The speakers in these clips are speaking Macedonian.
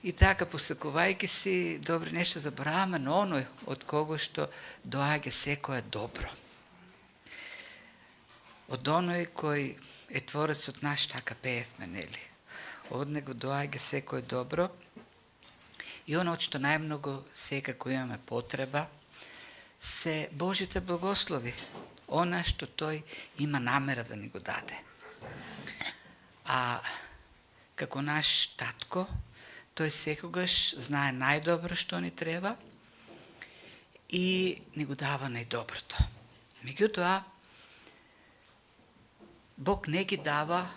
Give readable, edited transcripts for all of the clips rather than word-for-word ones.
И така, посекувајќи си добри нешта, забораваме на оној од кого што доаѓа секое добро. Од оној кој е творецот наш, така пеевме, нели? Од него доаѓа секое добро и оно од што најмногу секако имаме потреба се Божите благослови, она што тој има намера да ни го даде. А како наш татко, тој секогаш знае најдобро што ни треба и ни го дава најдоброто. Меѓутоа, Бог не ги дава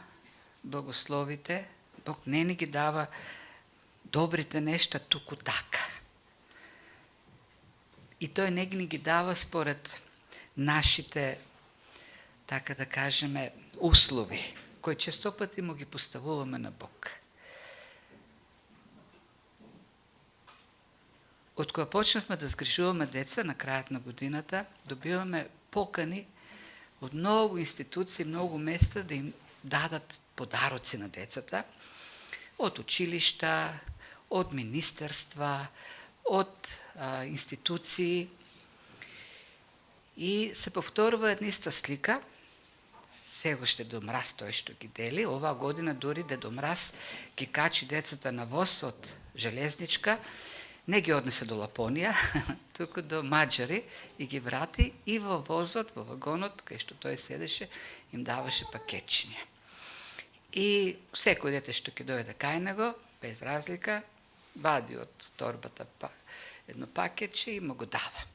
благословите, Бог не ни ги дава добрите нешта туку така. И тој не ги дава според нашите, така да кажеме, услови, кои често пати му ги поставуваме на Бог. Од кога почнавме да згрижуваме деца на крајот на годината, добиваме покани од многу институции, многу места да им дадат подароци на децата, од училишта, од министерства, од институции. И се повторува една иста слика. Сега ще Дедо Мраз тој што ги дели. Оваа година дури Дедо Мраз ги качи децата на воз од железничка, не ги однесе до Лапонија, туку до Маđари и ги врати и во возот, во вагонот, кај што тој седеше, им даваше пакетчиња. И секој дете што ќе дојде кај него, без разлика, вади од торбата едно пакетче и му го дава.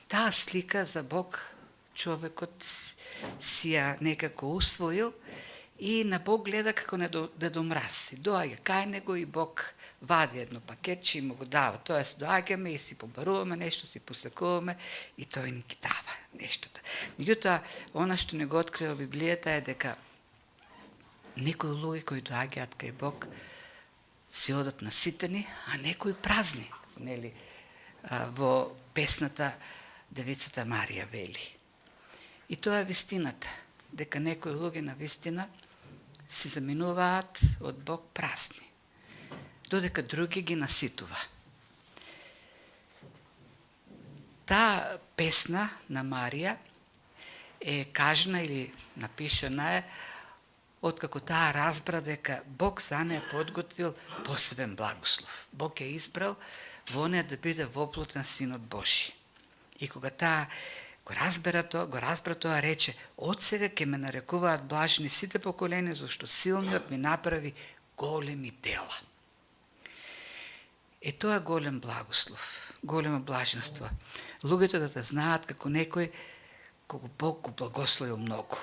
Таа слика за Бог човекот си ја некако усвоил и на Бог гледа како на Дедо Мраз. И доаѓа кај него и Бог вади едно пакетче и му го дава. Тоест, доаѓаме и си побаруваме нешто, си посекуваме и тој ни ги дава нештата. Меѓутоа, она што не го открива Библијата е дека некои луѓе кои доаѓаат кај Бог си одат наситени, а некои празни. Нели, во песната Девицата Марија вели. И тоа е вистината, дека некои луѓе на вистина си заминуваат од Бог празни, додека други ги наситува. Таа песна на Марија е кажана или напишана е откако таа разбра дека Бог за неја подготвил посебен благослов. Бог ја избрал во неја да биде воплотен Синот Божи. И кога таа го разбра тоа, рече: од сега ќе ме нарекуваат блажни сите поколени, зашто силниот ми направи големи дела. Тоа е голем благослов, големо блаженство. Луѓето да те знаат како некој кога Бог го благословил многу.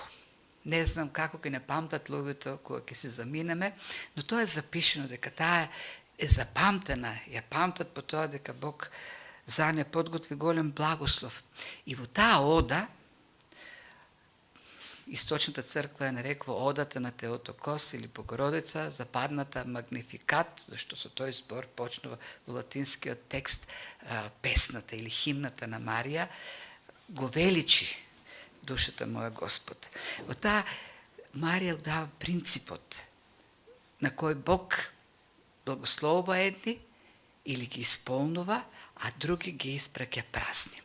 Не знам како ќе не памтат луѓето кога ќе се заминеме, но тоа е запишено дека таа е запамтена, ја памтат по тоа дека Бог за неја подготви голем благослов. И во таа ода, Источната црква ја нарекува одата на Теотокос или Богородица, западната Магнификат, зашто со тој збор почнува во латинскиот текст песната или химната на Марија, го величи душата моја Господ. Во таа Марија дава принципот на кој Бог благословува едни или ги исполнува, а други ги испраќа празни.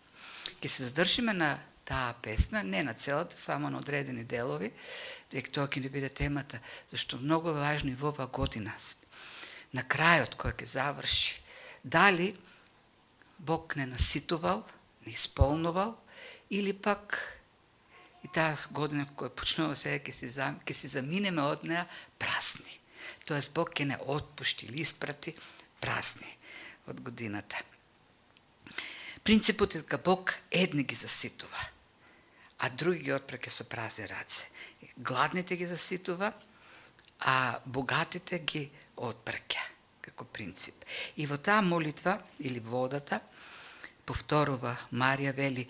Ке се задржиме на таа песна, не на целата, само на одредени делови, дека тоа ќе ни биде темата, зашто многу е важно и во оваа година. На крајот, кој ќе заврши, дали Бог не наситувал, не исполнувал, или пак и таа година која почнува сега ќе си заминеме од неа празни. Тоест Бог ќе не отпушти или испрати празни од годината. Принципот е дека Бог едни ги заситува, а други ги отпраќа со празни раце. Гладните ги заситува, а богатите ги отпраќа, како принцип. И во таа молитва, или водата, повторува Марија, вели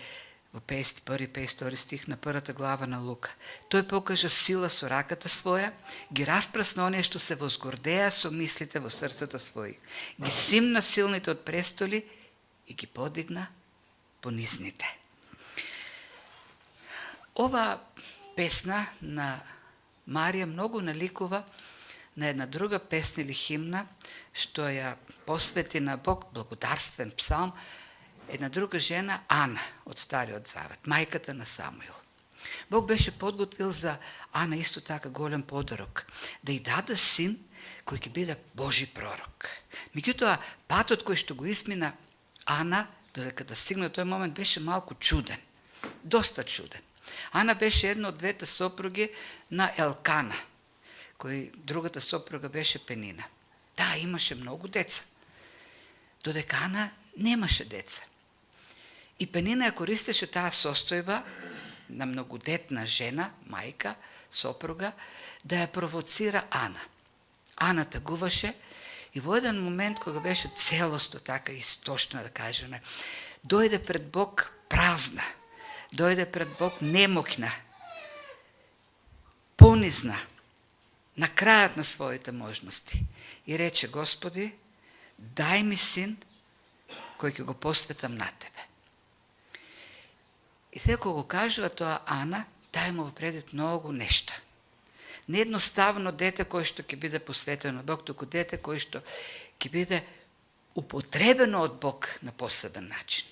во 51-52 стих на 1 глава на Лука. Тој покажа сила со раката своја, ги распрасна оние што се возгордеа со мислите во срцата своји. Ги симна силните од престоли и ги подигна понизните. Ова песна на Марија многу наликува на една друга песна или химна, што ја посвети на Бог, благодарствен псалм, една друга жена, Ана, од Стариот Завет, мајката на Самуил. Бог беше подготвил за Ана исто така голем подарок, да ја даде син кој ќе биде Божи пророк. Меѓутоа, патот кој што го измина Ана, додека да стигна тој момент, беше малку чуден. Доста чуден. Ана беше една од двете сопруги на Елкана, кој другата сопруга беше Пенина. Да, имаше многу деца. Додека Ана немаше деца. И Пенина ја користеше таа состојба на многодетна жена, мајка, сопруга, да ја провоцира Ана. Ана тагуваше и во еден момент, кога беше целосто така истошна, да кажеме, дојде пред Бог празна, дојде пред Бог немокна, понизна, на крајот на своите можности. И рече: Господи, дај ми син кој ќе го посветам на Тебе. И сега кога го кажува тоа Ана, таа има во предвид многу нешта. Не едноставно дете кој што ќе биде посветено на Бог, туку дете кој што ќе биде употребено од Бог на посебен начин.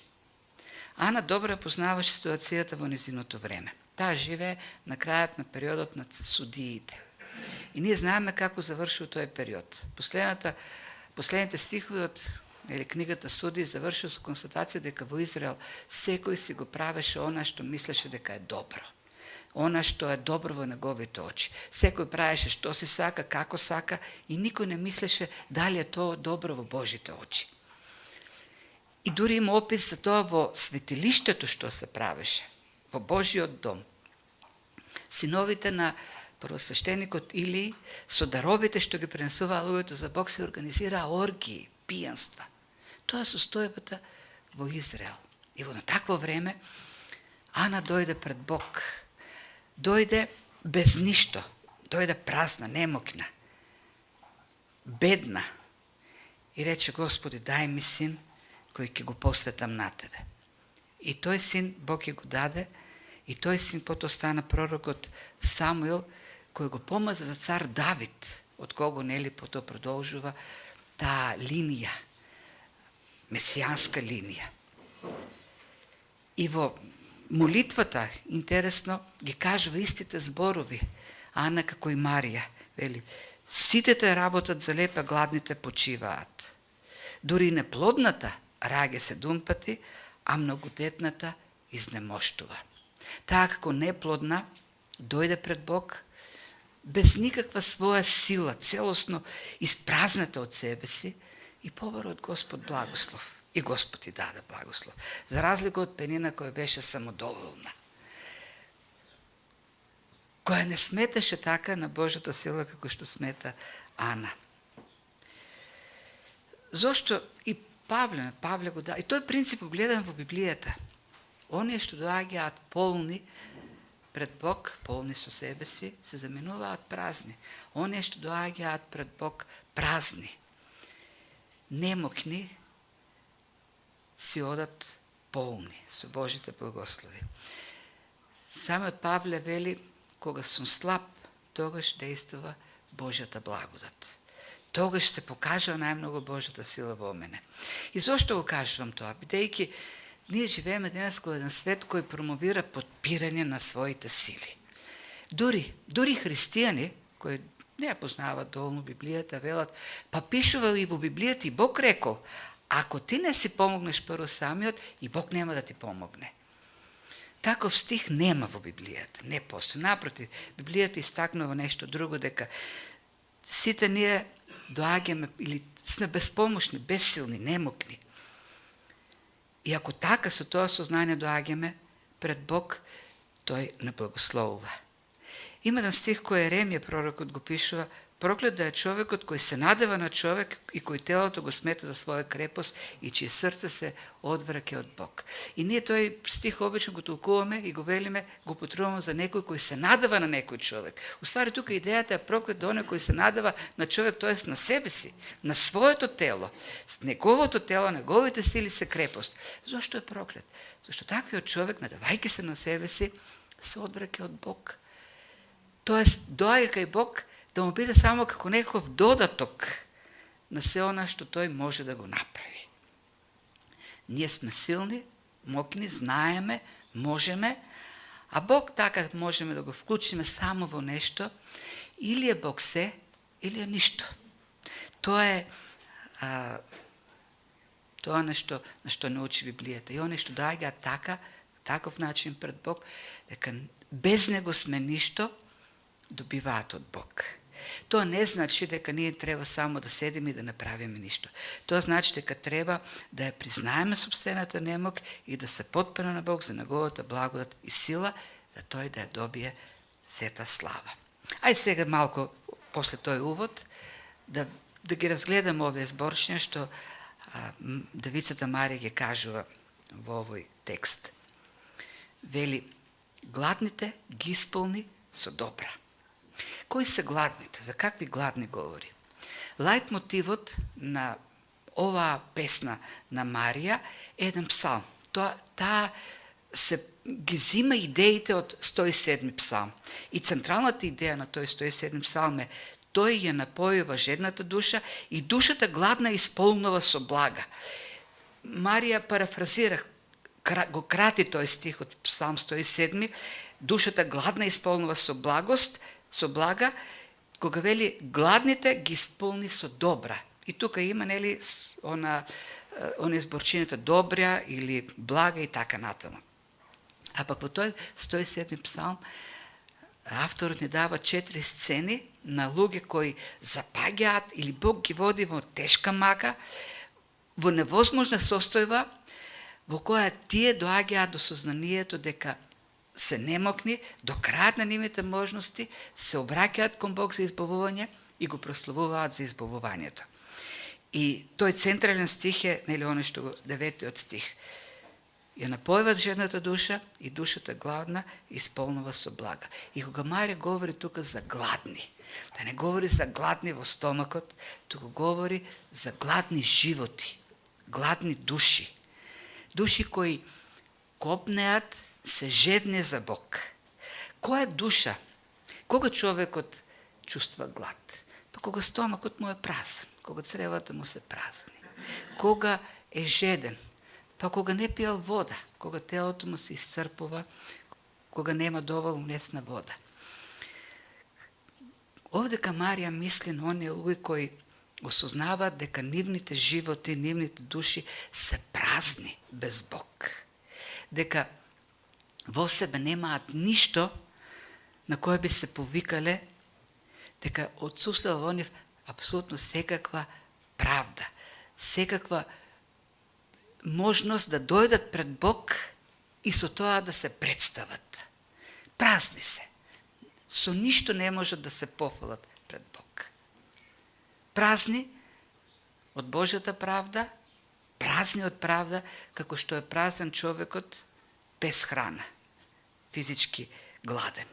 Ана добро познаваше ситуацијата во незиното време. Таа живее на крајот на периодот на судиите. И ние знаеме како завршил тој период. Последните стихови од книгата Суди завршил со констатација дека во Израел секој си го правеше она што мислеше дека е добро. Она што е добро во неговите очи. Секој правеше што си сака, како сака и никој не мислеше дали е тоа добро во Божите очи. И дури има опис за тоа во светилиштето што се правеше, во Божиот дом. Синовите на првосвештеникот Илии со даровите што ги пренесуваа луѓето за Бог се организираа оргии, пијанства. Тоа состојбата во Израел. И во такво време Ана дојде пред Бог. Дојде без ништо, дојде празна, немокна, бедна. И рече: Господи, дај ми син кој ќе го посветам на Тебе. И тој син Бог ќе го даде, и тој син потоа стана пророкот Самуил, кој го помаза за цар Давид, од кого потоа продолжува таа линија, месијанска линија. И во молитвата, интересно, ги кажува истите зборови. Ана како и Марија, вели: сите те работат за лепа, гладните почиваат. Дури неплодната раѓа 7 пати, а многодетната изнемоштува. Таа како неплодна дојде пред Бог без никаква своја сила, целосно испразната од себе си, и побара од Господ благослов. И Господ и даде благослов. За разлика од Пенина, која беше самодоволна, која не сметаше така на Божјата сила како што смета Ана. Зошто и Павле го да, и тој принцип го гледам во Библијата. Оние што доаѓаат полни пред Бог, полни со себе си, се заменуваат празни. Оние што доаѓаат пред Бог празни, немокни, си одат полни со Божите благослови. Самиот Павле вели: кога сум слаб, тогаш действува Божјата благодат. Тогаш се покажува најмногу Божјата сила во мене. И зошто го кажувам тоа? Бидејќи ние живееме денес во еден свет кој промовира подпирање на своите сили. Дури христијани кои не ја познаваат доволно Библијата, велат: па пишува и во Библијата и Бог рекол: ако ти не си помогнеш прво самиот, и Бог нема да ти помогне. Таков стих нема во Библијата, не постои. Напротив, Библијата истакнува нешто друго, дека сите ние доаѓаме или сме безпомошни, безсилни, немокни. И ако така со тоа сознание доаѓаме пред Бог, тој не благословува. Има еден стих кој Еремија пророкот го пишува: проклет да е човекот кој се надева на човек и кој телото го смета за своја крепост и чие срце се одвраќа од Бог. И ние тој стих обично го толкуваме и го велиме, го потребуваме за некој кој се надева на некој човек. Уствари тука идејата е проклет да оној кој се надева на човек, тоест на себе си, на своето тело, неговото тело, неговите сили се крепост. Зошто е проклет? Зашто таквиот човек, надевајќи се на себе си, се одвраќа од Бог. Тоест, доаѓа кај Бог да му биде само како некаков додаток на се она што тој може да го направи. Ние сме силни, моќни, знаеме, можеме, а Бог така можеме да го вклучиме само во нешто, или е Бог се, или е ништо. Тоа е тоа нешто на што научи Библијата. И оне што доаѓа таков начин пред Бог, дека без него сме ништо, добиваат од Бог. Тоа не значи дека ние треба само да седиме и да не правиме ништо. Тоа значи дека треба да ја признаеме собствената немок и да се потпреме на Бог за неговата благодат и сила, за тој да ја добие сета слава. Ај сега малку после тој увод да ги разгледаме овие зборчиња што Девицата Марија ги кажува во овој текст. Вели, гладните ги исполни со добра. Кои се гладните? За какви гладни говори? Лајт мотивот на оваа песна на Марија е еден псалм. Таа се ги зима идеите од 107 псалм. И централната идеја на тој 107 псалм е тој ја напојува жедната душа и душата гладна исполнува со блага. Марија парафразира, го крати тој стих од псалм 107, душата гладна исполнува со благост, со блага, кога вели гладните ги исполни со добра. И тука има, нели, оние зборчината добра или блага и така натаму. А пак во тој 107 псалм авторот ни дава 4 сцени на луѓе кои запаѓаат или Бог ги води во тешка мака, во невозможна состојба, во која тие доаѓаат до сознанието дека се немокни, до крајот на нивните можности, се обраќаат кон Бог за избавување и го прославуваат за избавувањето. И тој централен стих е, нели, оно што го 9-тиот стих. Ја напојува жедната душа и душата гладна исполнува со блага. И кога Марија говори тука за гладни, да не говори за гладни во стомакот, туку говори за гладни животи, гладни души. Души кои копнеат, се жедни за Бог. Која душа? Кога човекот чувства глад? Па кога стомакот му е празен, кога цревата му се празни. Кога е жеден? Па кога не пиел вода, кога телото му се исцрпува, кога нема доволно лесна вода. Овдека Марија мисли на оние луѓе кои осознаваат дека нивните животи, нивните души се празни без Бог. Дека во себе немаат ништо на кое би се повикале, дека отсутствува во нив апсолутно секаква правда, секаква можност да дојдат пред Бог и со тоа да се представат. Празни се. Со ништо не можат да се пофалат пред Бог. Празни од Божјата правда, празни од правда, како што е празен човекот без храна, физички гладен.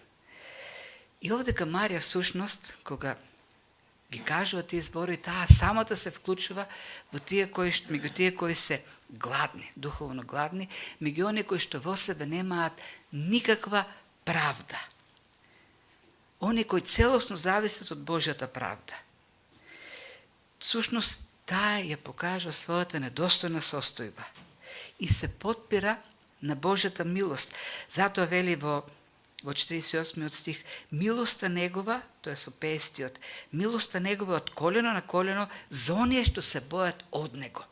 И овдека Марија всушност, кога ги кажува тие зборови, таа самата се вклучува во меѓу тие кои се гладни, духовно гладни, меѓу оние кои што во себе немаат никаква правда. Оние кои целосно зависат од Божјата правда. Всушност, таа ја покажува својата недостојна состојба и се потпира на Божјата милост. Затоа вели во 48 стих, милоста негова, тоа е со 50-тиот, милоста негова од колено на колено за оние што се бојат од него.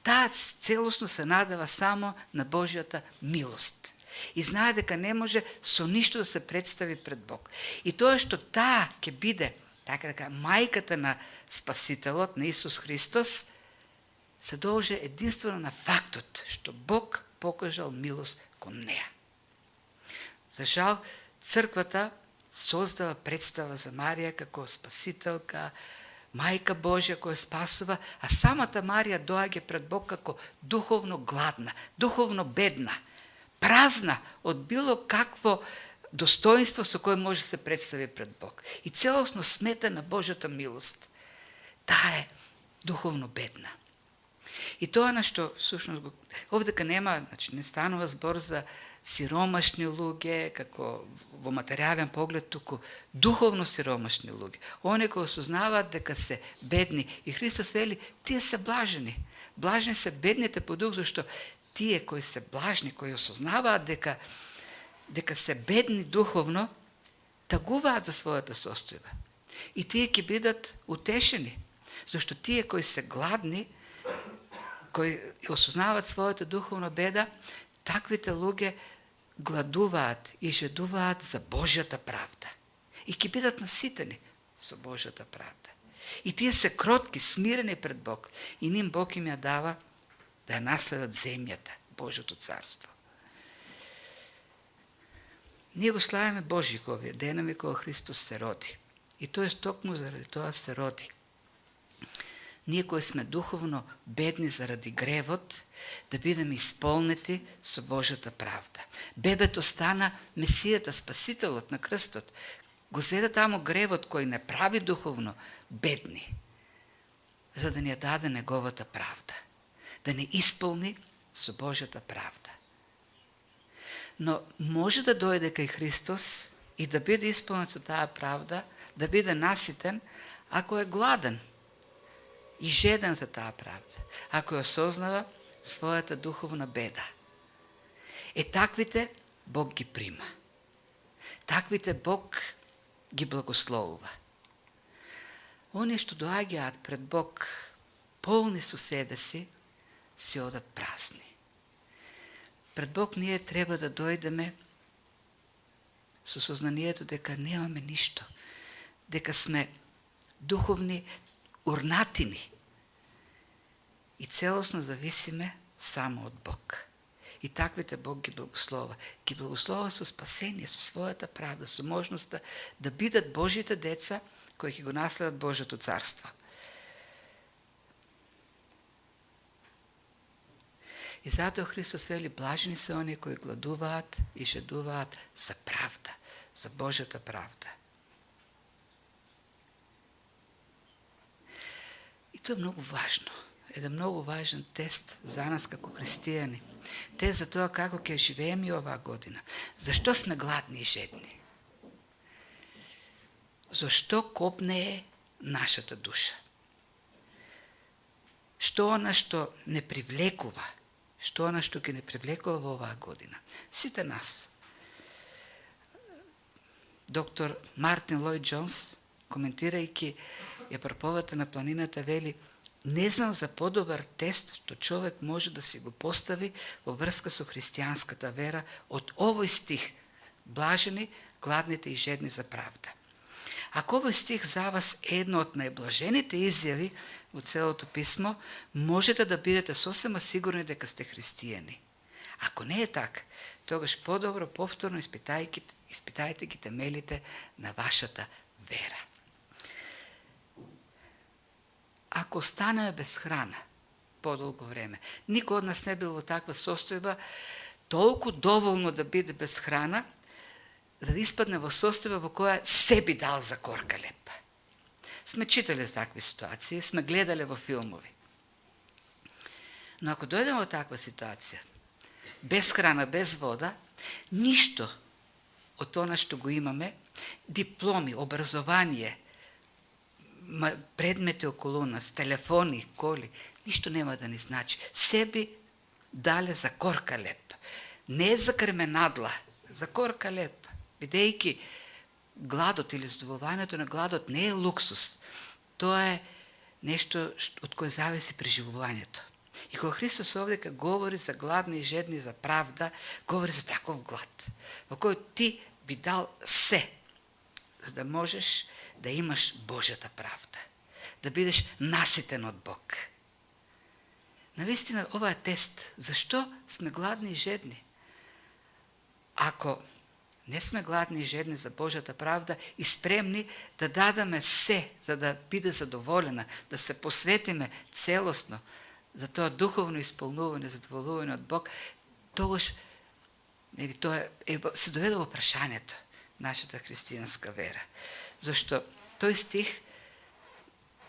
Таа целосно се надава само на Божјата милост. И знае дека не може со ништо да се представи пред Бог. И тоа што таа ќе биде, така дека мајката на Спасителот, на Исус Христос, се должи единствено на фактот што Бог покажал милост кон неа. За жал, црквата создава представа за Марија како спасителка, мајка Божја која спасува, а самата Марија доаѓа пред Бог како духовно гладна, духовно бедна, празна од било какво достоинство со кое може да се представи пред Бог. И целосно смета на Божјата милост. Таа е духовно бедна. И тоа на што всушност овдека нема, значи не станува збор за сиромашни луѓе, како во материјален поглед, туку духовно сиромашни луѓе. Они кои осознаваат дека се бедни. И Христос вели, тие се блажени. Блажни се бедните по дух, зашто тие кои се блажни, кои осознаваат дека се бедни духовно, тагуваат за својата состојба. И тие ќе бидат утешени, зашто тие кои се гладни, кои осознаваат својата духовна беда, таквите луѓе гладуваат и жедуваат за Божјата правда. И ќе бидат наситени со Божјата правда. И тие се кротки, смирени пред Бог. И ним Бог им ја дава да ја наследат земјата, Божјото царство. Ние го славиме Божјик овие денови кога Христос се роди. И тој токму заради тоа се роди. Ние кои сме духовно бедни заради гревот, да бидеме исполнети со Божјата правда. Бебето стана Месијата, Спасителот на крстот. Го зеде таму гревот кој не прави духовно бедни, за да ни ја даде неговата правда, да не исполни со Божјата правда. Но може да дојде кај Христос и да биде исполнет со таа правда, да биде наситен, ако е гладен и жеден за таа правда, ако ја осознава својата духовна беда. Таквите Бог ги прима. Таквите Бог ги благословува. Они што доаѓаат пред Бог полни со себе си одат празни. Пред Бог ние треба да дојдеме со сознанието дека немаме ништо, дека сме духовни урнатини и целосно зависиме само од Бог. И таквите Бог ги благослова. Ги благослова со спасение, со својата правда, со можноста да бидат Божите деца кои ќе го наследат Божјото царство. И затоа Христос вели, блажени се они кои гладуваат и жедуваат за правда, за Божјата правда. И тоа е многу важно. Еден многу важен тест за нас како христијани. Тест за тоа како ќе живееме оваа година. Зашто сме гладни и жедни? Зашто копнее нашата душа? Што она што не привлекува? Што она што ќе не привлекува во оваа година? Сите нас. Доктор Мартин Лојд Джонс, коментирајќи ја проповедта на планината, вели: не знам за подобар тест што човек може да си го постави во врска со христијанската вера од овој стих: блажени, гладните и жедни за правда. Ако овој стих за вас е едно од најблажените изјави во целото писмо, можете да бидете сосема сигурни дека сте христијани. Ако не е така, тогаш подобро повторно испитајте ги темелите на вашата вера. Ако останеме без храна подолго време, никој од нас не бил во таква состојба, толку доволно да биде без храна, за да испадне во состојба во која се би дал за корка леп. Сме читали за такви ситуации, сме гледале во филмови. Но ако дојдеме во таква ситуација, без храна, без вода, ништо од тоа што го имаме, дипломи, образование, предмети околу нас, телефони, коли, ништо нема да ни значи. Се би дале за корка леп. Не за крменадла, за корка леп. Бидејќи гладот или задоволувањето на гладот не е луксус. Тоа е нешто од кое зависи преживувањето. И кога Христос овдека говори за гладни и жедни за правда, говори за таков глад, во кој ти би дал се, за да можеш да имаш Божјата правда, да бидеш наситен од Бог. Навистина, ова е тест. Зашто сме гладни и жедни? Ако не сме гладни и жедни за Божјата правда и спремни да дадеме се, за да биде задоволена, да се посветиме целосно за тоа духовно исполнување, задоволување од Бог, тогаш се доведе во прашањето нашата христијанска вера. Зашто тој стих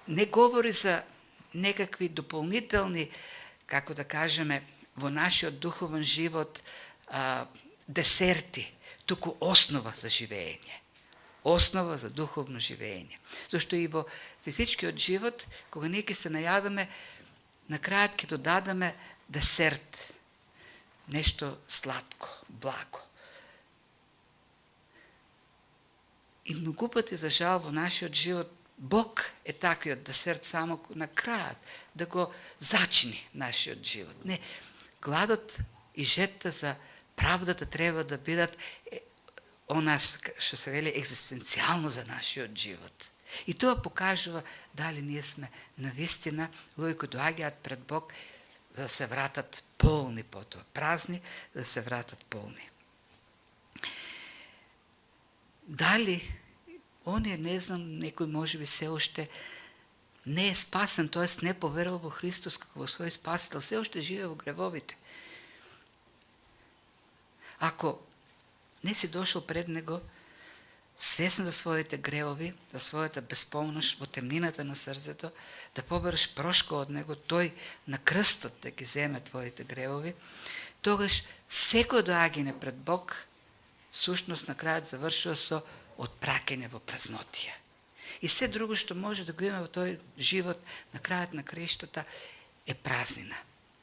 не говори за некакви дополнителни, како да кажеме, во нашиот духовен живот, десерти, туку основа за живење. Основа за духовно живење. Зашто и во физичкиот живот, кога ние ќе се најадаме, на крајот ќе додадаме десерт, нешто сладко, благо. И многу пати, за жал, во нашиот живот, Бог е таквиот десерт само на крајот, да го зачини нашиот живот. Не, гладот и жетта за правдата треба да бидат она што се вели екзистенцијално за нашиот живот. И тоа покажува дали ние сме навистина луѓе кои доаѓаат пред Бог за да се вратат полни потоа, празни за да се вратат полни. Дали оние, не знам, некој можеби се уште не е спасен, тоест не поверил во Христос како во свој спасител, се уште живее во гревовите. Ако не си дошол пред Него, свесен за своите гревови, за својата безполнош во темнината на срцето, да побереш прошка од Него, Тој на крстот да ги земе твоите гревови, тогаш секој доаѓање пред Бог, сушност на крајот завршува со отпраќање во празнотија. И се друго што може да го има во тој живот, на крајот на краиштата, е празнина.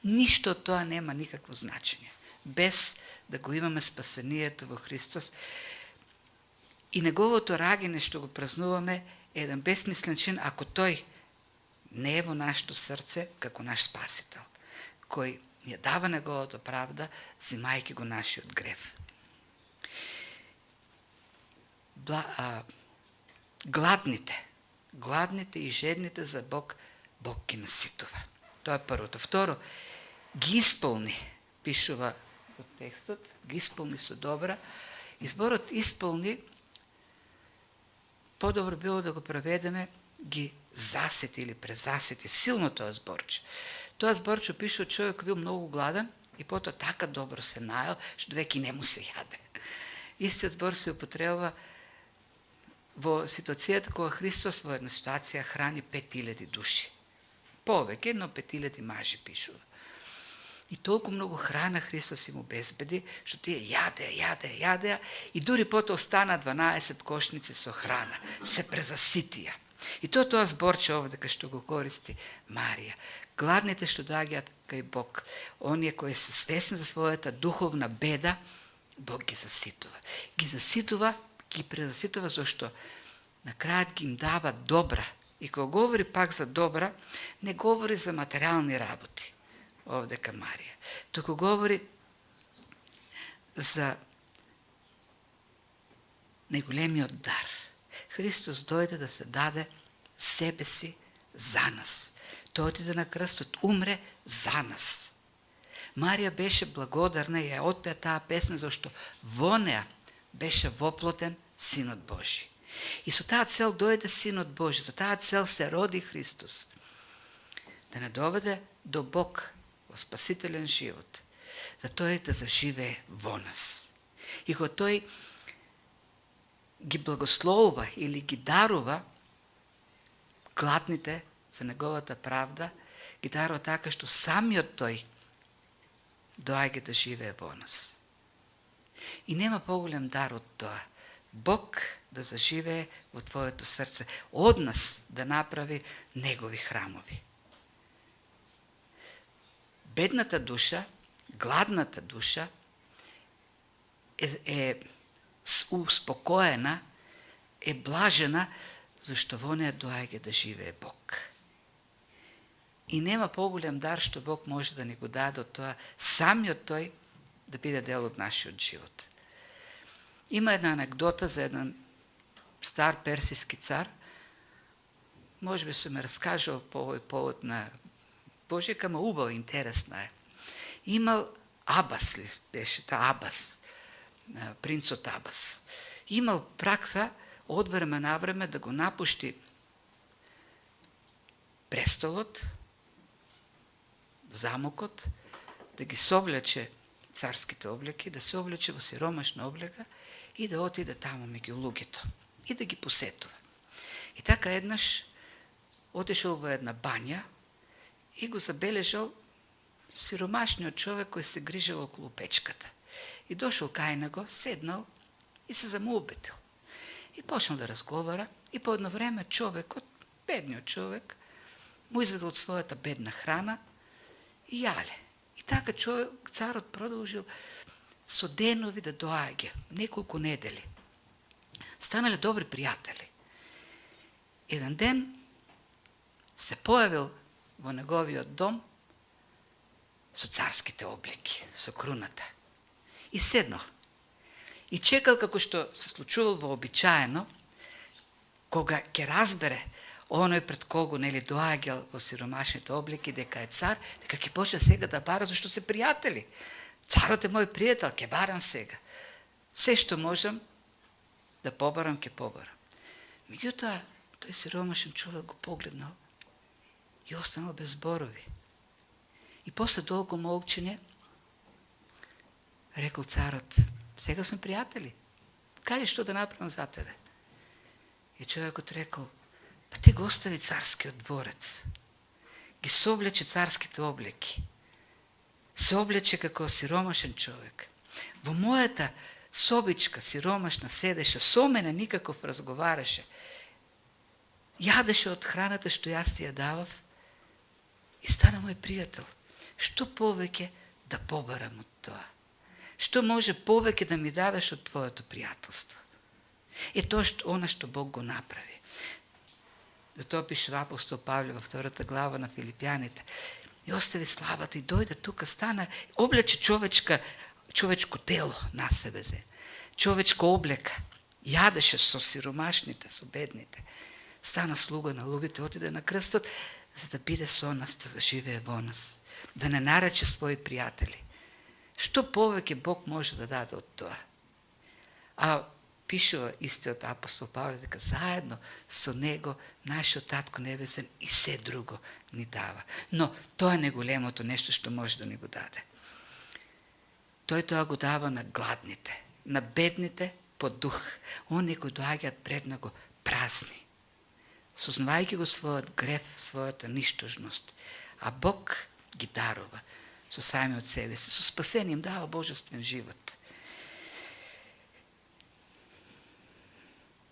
Ништо од тоа нема никакво значење, без да го имаме спасението во Христос. И неговото раѓање што го празнуваме е еден безсмислен чин ако тој не е во нашето срце како наш спасител, кој ја дава неговото правда, зимајќи го нашиот грев. Гладните и жедните за Бог, Бог ги наситува. Тоа е првото. Второ, ги исполни, пишува во текстот, ги исполни со добра. Изборот исполни, подобро било да го преведеме, ги засети или презасети. Силно тоа зборче. Тоа зборче пишува човек бил многу гладен и потоа така добро се наел, што веќе не му се јаде. Истиот збор се употребува во ситуацијата кога Христос во една ситуација храни 5000 души. Повеќе, но 5000 мажи пишува. И толку многу храна Христос им обезбеди, што тие јадеа и дури потоа остана 12 кошници со храна. Се презаситија. И тоа зборче овде кај што го користи Марија. Гладните што доаѓаат кај Бог, оние кои се свесни за својата духовна беда, Бог ги заситува. Ги презаситува зашто на крајот ги им дава добра. И кога говори пак за добра, не говори за материјални работи овде ка Марија. Туку говори за најголемиот дар. Христос дојде да се даде себе си за нас. Тој отиде на крстот, умре за нас. Марија беше благодарна и ја отпеа таа песна зашто во неа беше воплотен Синот Божи. И со таа цел дојде Синот Божи, за таа цел се роди Христос. Да не доведе до Бог во спасителен живот, за тој да заживее во нас. И кога тој ги благословува или ги дарува гладните за неговата правда, ги дарува така што самиот тој доаѓа да живее во нас. И нема поголем дар од тоа. Бог да заживее во твоето срце, од нас да направи негови храмови. Бедната душа, гладната душа е успокоена, е блажена, зашто во неја доаѓа да живее Бог. И нема поголем дар што Бог може да ни го даде од тоа, самиот тој да биде дел од нашиот живот. Има една анекдота за еден стар персиски цар, може би се ме раскажал по овој повод на Божика, ама убава, интересна е. Имал Абас ли беше, Абас, принцот Абас. Имал пракса од време на време да го напушти престолот, замокот, да ги соблече царските облеки, да се облече во сиромашна облека и да отиде таму меѓу луѓето и да ги посетува. И така еднаш отишол во една бања и го забележал сиромашниот човек кој се грижел околу печката. И дошол кај него, седнал и се замоубетил. И почнал да разговара и по едно време човекот, бедниот човек, му изведал од својата бедна храна и јале. И така царот продолжил со денови да доаѓа, неколку недели. Станале добри пријатели. Еден ден се појавил во неговиот дом со царските облеки, со круната. И седнал. И чекал како што се случувал вообичаено, кога ќе разбере оној пред кого доаѓал во сиромашните облеки, дека е цар, дека ќе почне сега да бара, зашто се пријатели. Царот е мој пријател, ќе барам сега. Се што можам да побарам, ќе побарам. Меѓутоа, тој сиромашен човек го погледнал и останал без зборови. И после долго молчење, рекол царот, сега сме пријатели, кажи што да направам за тебе. И човекот рекол, па ти го остави царскиот дворец, ги соблече царските облеки, се облече како сиромашен човек. Во мојата собичка сиромашна седеше, со мене никаков разговараше, јадеше од храната што јас ти ја давав и стана мој пријател. Што повеќе да побарам од тоа? Што може повеќе да ми дадеш од твоето пријателство? Е тоа она што Бог го направи. Затоа пишува апостол Павле во 2 глава на Филипјаните. И остави славата и дојде тука, стана, облече човечко тело на себе зе, човечка облека, јадеше со сиромашните, со бедните, стана слуга на луѓето, отиде на крстот, за да биде со нас, да живее во нас, да не нарече своји пријатели. Што повеќе Бог може да даде од тоа? А пишува истиот апостол Павле дека заедно со него нашиот Татко Небесен и се друго ни дава. Но тоа е неголемото нешто што може да ни го даде. Тој тоа го дава на гладните, на бедните по дух, оние кои доаѓаат пред него празни, сознавајќи го својот грев, својата ништожност, а Бог ги дарува со самиот себе си, со спасение им дава божествен живот.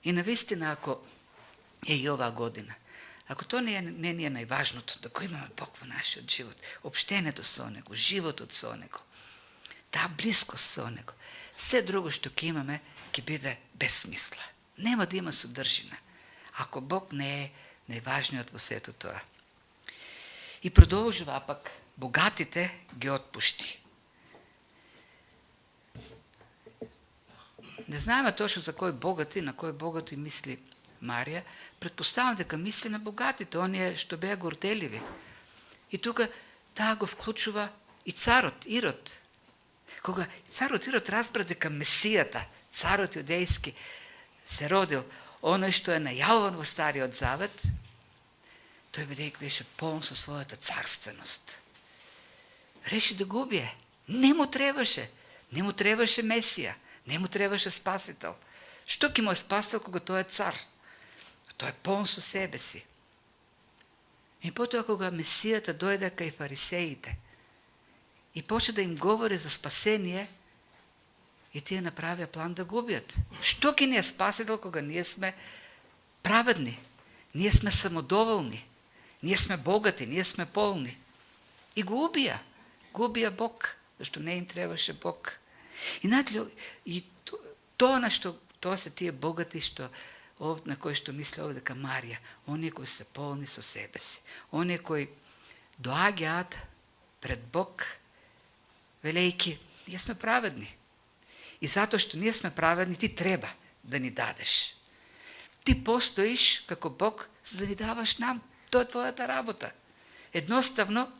И навистина, ако е и оваа година, ако тоа не ни е најважното, да го имаме Бог во нашиот живот, општението со него, животот со него, таа блискост со него, се друго што ќе имаме, ќе биде без смисла. Нема да има содржина, ако Бог не е најважниот во сето тоа. И продолжува пак, богатите ги отпушти. Не знаеме точно за кој богати, на кој богати мисли Марија. Предпоставам дека мисли на богатите, оние што беа горделиви. И тука таа го вклучува и царот Ирод. Кога царот Ирод разбра дека Месијата, царот јудејски, се родил, оној што е најавуван во Стариот Завет, тој бидејќи беше полн со својата царственост, реши да го убие. Не му требаше Месија, не му требаше спасител. Што ќе му е спасител кога тој е цар? Тој е полн со себе си. И потоа кога Месијата дојде кај фарисеите и почна да им говори за спасение, и тие направија план да го убијат. Што ќе ни е спасител кога ние сме праведни, ние сме самодоволни, ние сме богати, ние сме полни. И го убија Бог, зашто не им требаше Бог. И тоа се тие богати што на кои што мисли овде дека Марија, оние кои се полни со себе си, оние кои доаѓаат пред Бог, велејки, ние сме праведни. И затоа што ние сме праведни, ти треба да ни дадеш. Ти постоиш како Бог за да ни даваш нам. Тоа е твојата работа. Едноставно,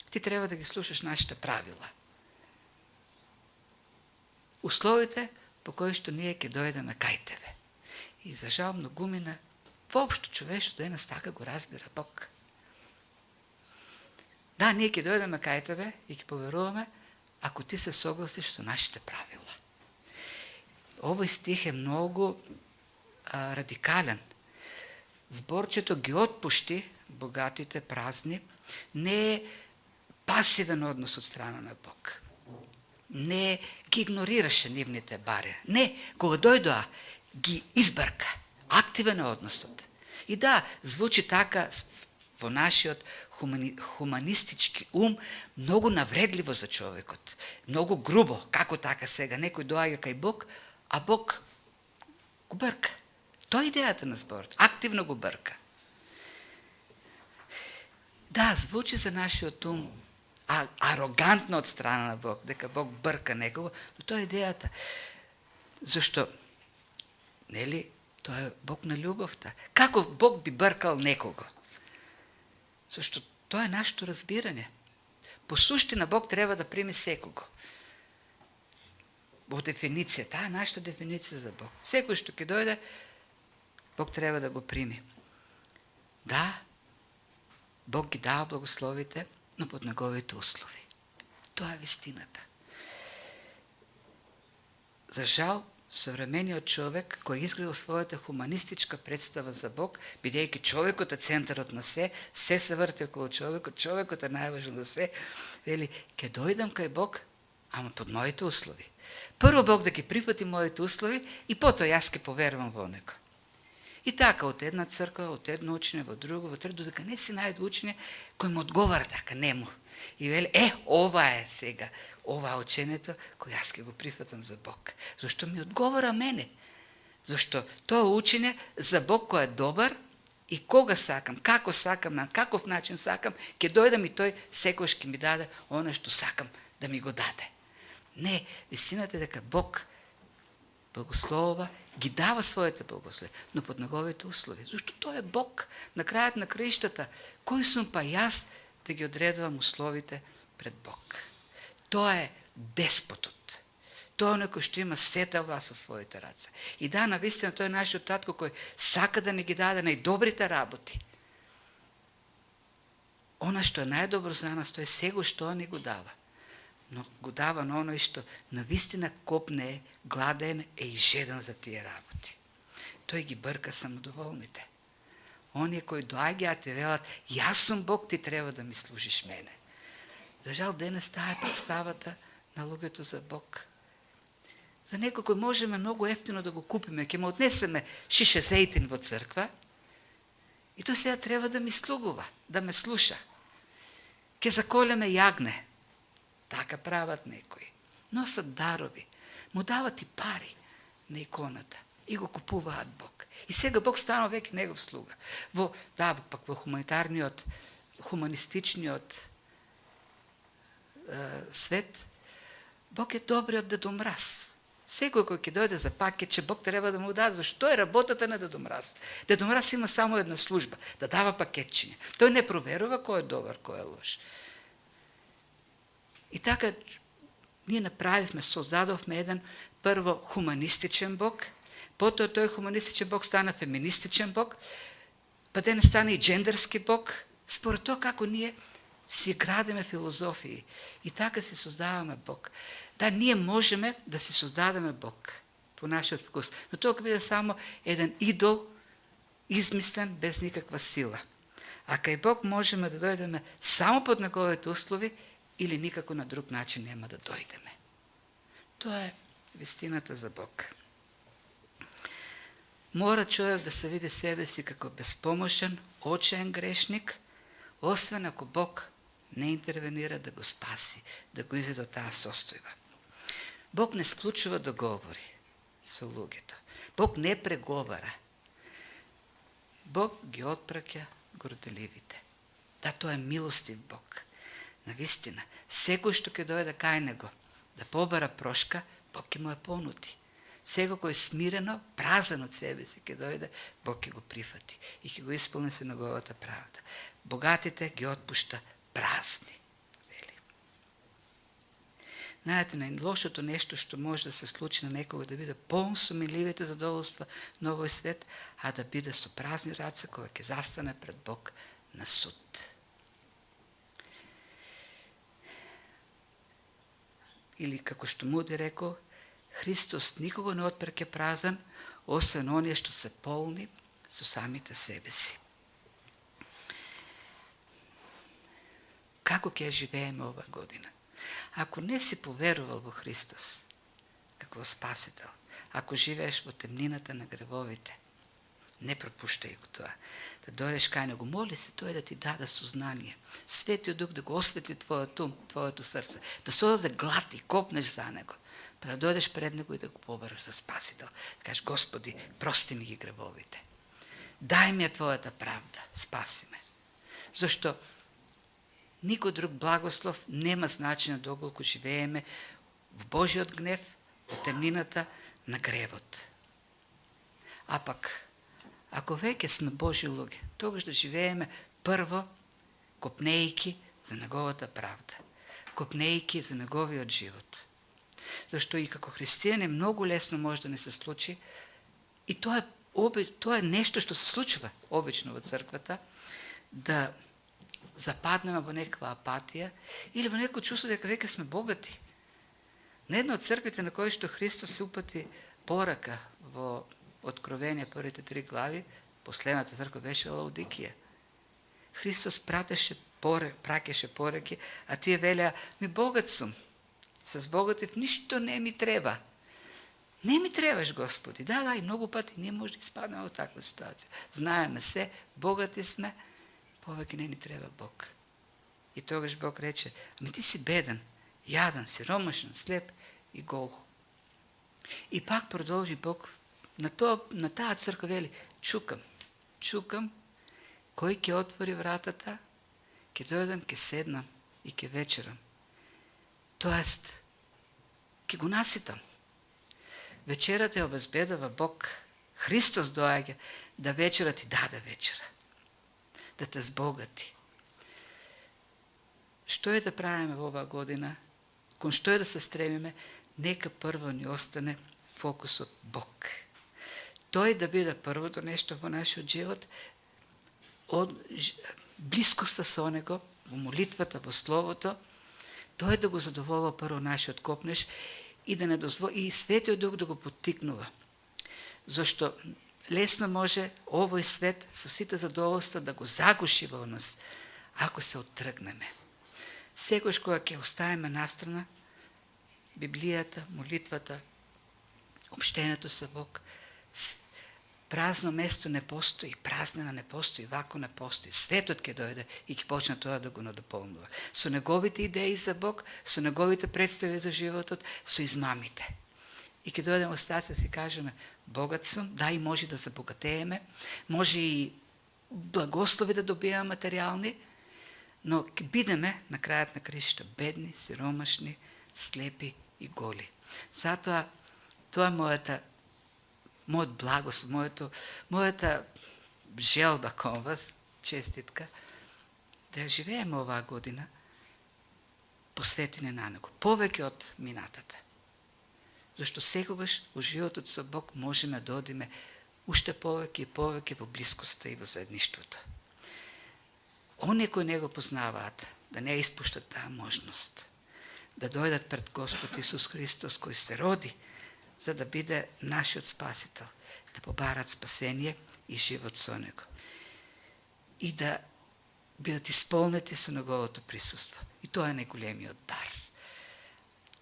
ти треба да ги слушаш нашите правила. Условите по кои што ние ќе дојдеме кај тебе. И за жал многумина, воопшто човештво денес така го разбира Бог. Да, ние ќе дојдеме кај тебе и ќе поверуваме ако ти се согласиш со нашите правила. Овој стих е многу радикален. Зборчето ги отпушти, богатите, празни, не е пасивен однос од страна на Бог. не ги игнорираше нивните баре. Не, кога дојдоа, ги избрка. Активен е односот. И да, звучи така во нашиот хуманистички ум многу навредливо за човекот. Многу грубо, како така сега. Некој доаѓа кај Бог, а Бог го брка. Тоа е идејата на зборот. Активно го брка. Да, звучи за нашиот ум арогантно од страна на Бог, дека Бог брка некого, но тоа е идејата. Зашто, нели, тоа е Бог на љубовта. Како Бог би бркал некого? Зашто тоа е нашето разбирање. По суштина Бог треба да прими секого. Во дефиниција, таа е нашата дефиниција за Бог. Секој што ќе дојде, Бог треба да го прими. Да, Бог ги дава благословите, но под неговите услови. Тоа е вистината. За жал, современиот човек кој изградил својата хуманистичка представа за Бог, бидејќи човекот е центарот на се се врти околу човекот, човекот е најважен за се, вели, ќе дојдам кај Бог, ама под моите услови. Прво Бог да ги прифати моите услови и потоа јас ќе поверувам во него. И така, од една црква, од едно учење, во друго, во трето, додека не си најде учење кој му одговара така, нему. И вели, ова е сега, ова е учењето кој јас ќе го прифатам за Бог. Зашто ми одговара мене. Зашто тоа учење за Бог кој е добар и кога сакам, како сакам, на каков начин сакам, ќе дојдам и тој секојаш ќе ми даде оно што сакам да ми го даде. Не, вистината е дека Бог благословува, ги дава своите благослови, но под неговите услови. Зашто тој е Бог на крајот на краиштата. Кој сум па јас да ги одредувам условите пред Бог? Тоа е деспотот. Тоа е некој што има сета власт со своите раце. И да, навистина, тој е нашиот татко кој сака да ни ги даде најдобрите работи. Она што е најдобро за нас, тоа е сега што ни го дава. Но го дава на оној што навистина копне е, гладен е и жеден за тие работи. Тој ги брка самодоволните. Оние кои доаѓаат и велат, јас сум Бог, ти треба да ми служиш мене. За жал, денес таа е представата на луѓето за Бог. За некој кој можеме многу ефтино да го купиме, ќе му однесеме шише зејтин во црква, и тој сега треба да ми слугува, да ме слуша. Ќе заколеме јагне. Така прават некои. Носат дарови, му дават и пари на иконата и го купуваат Бог. И сега Бог станува веќе негов слуга. Пак во хуманистичниот свет, Бог е добриот Дедо Мраз. Секој кој ќе дојде за пакетче, Бог треба да му даде, зашто е работата на Дедо Мраз. Дедо Мраз има само една служба, да дава пакетчиња. Тој не проверува кој е добар, кој е лош. И така, ние направивме, создадовме еден прво хуманистичен Бог, потоа тој хуманистичен Бог стана феминистичен Бог, па денес стана и джендерски Бог, според тоа како ние си градиме филозофии. И така си создаваме Бог. Да, ние можеме да си создадеме Бог по нашиот вкус, но тоа ќе биде само еден идол, измислен, без никаква сила. А кај Бог можеме да дојдеме само под неговите услови, или никако на друг начин нема да дојдеме. Тоа е вистината за Бог. Мора човек да се види себе си како безпомошен, очен грешник, освен ако Бог не интервенира да го спаси, да го изеде од таа состојба. Бог не склучува договори со луѓето. Бог не преговара. Бог ги отпраќа горделивите. Да, тоа е милостив Бог. Навистина, секој што ќе дојде кај него да побара прошка, Бог ќе му ја понуди. Секој кој смирено, празен од себе си ќе дојде, Бог ќе го прифати и ќе го исполни се неговата правда. Богатите ги отпушта празни. Вели. Знаете, најлошото нешто што може да се случи на некој да биде полн со миливите задоволства на овој свет, а да биде со празни раце кој ќе застане пред Бог на суд. Или како што Муди рекол, Христос никого не отпраќа празен, освен оние што се полни со самите себе си. Како ќе живееме ова година? Ако не си поверувал во Христос како Спасител, ако живееш во темнината на гревовите, не пропуштај го тоа. Да дојдеш кај него, моли се тој да ти даде сознание. Светиот Дух да го осветли твојот ум, твоето срце, да создаде глад и копнеш за него, па да дојдеш пред него и да го побараш за Спасител. Да кажеш, Господи, прости ми ги гревовите. Дај ми ја твојата правда, спаси ме. Зашто никој друг благослов нема значење доколку живееме во Божиот гнев, во темнината на гревот. А пак, ако веќе сме Божи луѓе, тогаш да живееме прво копнејки за неговата правда, копнејки за неговиот живот. Зашто и како христијани многу лесно може да не се случи, и тоа е нешто што се случува обично во црквата, да западнеме во некаква апатија или во некој чувство дека веќе сме богати. На една од црквите на кој што Христос се упати порака во Откровение првите 3 глави, последната црква беше Лаодикија. Христос праќаше пораки, а тие велеа, ми богат сум, се збогатив, ништо не ми треба. Не ми требаш, Господи. Да, и многу пати ние може да испаднеме во таква ситуација. Знаеме се, богати сме, повеќе не ни треба Бог. И тогаш Бог рече, ами ти си беден, јаден, сиромашен, слеп и гол. И пак продолжи Бог на таа црква вели, чукам, кој ќе отвори вратата, ќе дојдам, ќе седнам и ќе вечерам. Тоест, ќе го наситам. Вечерата ја обезбедува Бог. Христос доаѓа да вечера ти даде вечера. Да те збогати. Што е да правиме во оваа година? Кон што е да се стремиме? Нека прво ни остане фокусот Бог. Тој да биде првото нешто во нашиот живот, од блискоста со него, во молитвата, во словото, тој да го задоволува прво нашиот копнеш и да не дозволи и Светиот Дух да го поттикнува. Зашто лесно може овој свет со сите задоволства да го загуши во нас, ако се оттргнеме. Секојаш кога ќе оставиме настрана Библијата, молитвата, обштењето со Бог, празно место не постои, празнина не постои, вако не постои. Светот ќе дојде и ќе почне тоа да го надополнува. Со неговите идеи за Бог, со неговите представи за животот, со измамите. И ќе дојдеме во стација да си кажеме, богат сум, да, и може да забогатееме, може и благослови да добиеме материјални, но ќе бидеме на крајот на краишта бедни, сиромашни, слепи и голи. Затоа тоа е мојот благослов, мојата желба кон вас, честитка, да живееме оваа година посветени на него, повеќе од минатата. Зашто секогаш во животот со Бог можеме да одиме уште повеќе и повеќе во блискоста и во заедништвото. Оние кои не го познаваат, да не испуштат таа можност, да дојдат пред Господ Исус Христос, кој се роди, за да биде нашиот Спасител, да побарат спасение и живот со него. И да бидат исполнети со неговото присуство. И тоа е најголемиот дар.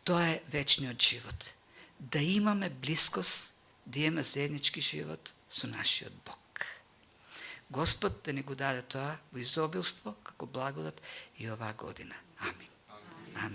Тоа е вечниот живот. Да имаме близкост, да имаме заеднички живот со нашиот Бог. Господ да ни го даде тоа во изобилство, како благодат и оваа година. Амин.